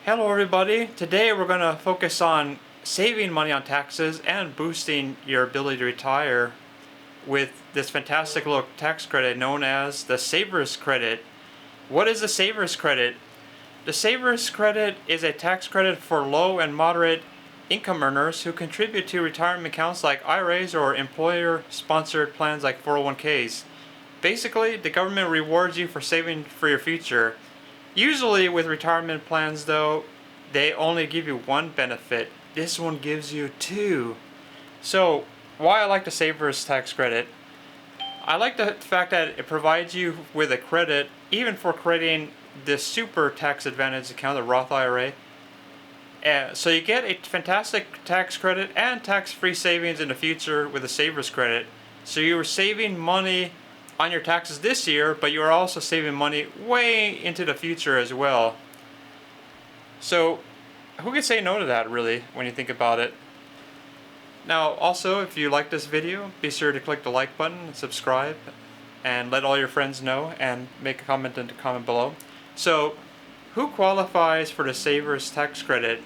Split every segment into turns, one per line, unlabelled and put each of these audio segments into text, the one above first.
Hello everybody. Today we're going to focus on saving money on taxes and boosting your ability to retire with this fantastic little tax credit known as the Savers Credit. What is the Savers Credit? The Savers Credit is a tax credit for low and moderate income earners who contribute to retirement accounts like IRAs or employer-sponsored plans like 401ks. Basically, the government rewards you for saving for your future. Usually with retirement plans though, they only give you one benefit. This one gives you two. So why I like the Savers tax credit? I like the fact that it provides you with a credit even for creating this super tax advantage account, the Roth IRA. So you get a fantastic tax credit and tax-free savings in the future with the Savers credit. So you are saving money on your taxes this year, but you are also saving money way into the future as well. So who can say no to that, really, when you think about it? Now also, if you like this video, be sure to click the like button and subscribe and let all your friends know and make a comment in the comment below. So who qualifies for the Savers tax credit?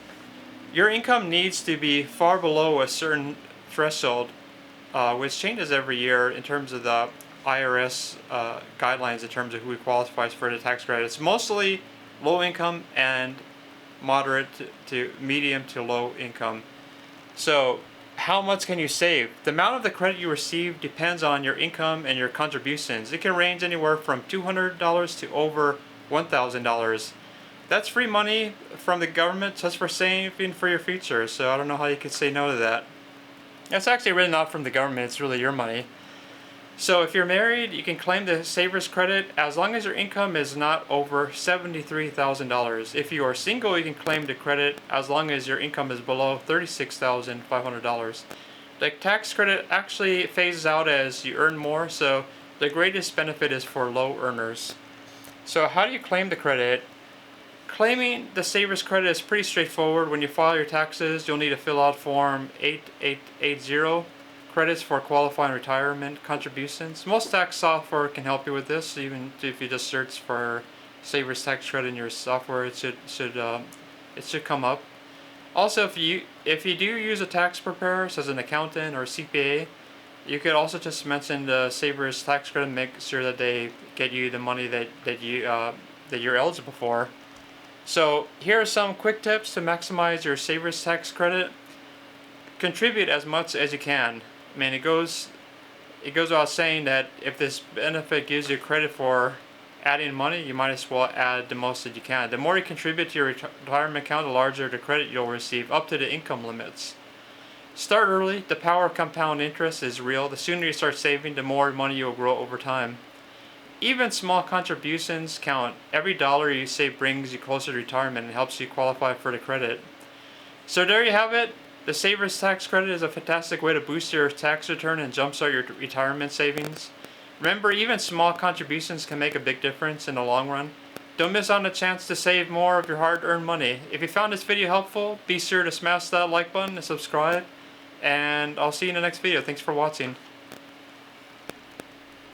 Your income needs to be far below a certain threshold, which changes every year in terms of the IRS guidelines in terms of who qualifies for the tax credit. It's mostly low income and moderate to medium to low income. So how much can you save? The amount of the credit you receive depends on your income and your contributions. It can range anywhere from $200 to over $1,000. That's free money from the government just for saving for your future, so I don't know how you could say no to that. That's actually really not from the government, it's really your money. So if you're married, you can claim the Savers credit as long as your income is not over $73,000. If you are single, you can claim the credit as long as your income is below $36,500. The tax credit actually phases out as you earn more, so the greatest benefit is for low earners. So how do you claim the credit? Claiming the Savers credit is pretty straightforward. When you file your taxes, you'll need to fill out Form 8880. Credits for qualifying retirement contributions. Most tax software can help you with this. Even if you just search for Savers tax credit in your software, it should come up. Also, if you do use a tax preparer, such as an accountant or CPA, you could also just mention the Savers tax credit and make sure that they get you the money that you're eligible for. So here are some quick tips to maximize your Savers tax credit. Contribute as much as you can. I mean, it goes without saying that if this benefit gives you credit for adding money, you might as well add the most that you can. The more you contribute to your retirement account, the larger the credit you'll receive, up to the income limits. Start early. The power of compound interest is real. The sooner you start saving, the more money you'll grow over time. Even small contributions count. Every dollar you save brings you closer to retirement and helps you qualify for the credit. So there you have it. The Savers tax credit is a fantastic way to boost your tax return and jumpstart your retirement savings. Remember, even small contributions can make a big difference in the long run. Don't miss out on the chance to save more of your hard-earned money. If you found this video helpful, be sure to smash that like button and subscribe. And I'll see you in the next video. Thanks for watching.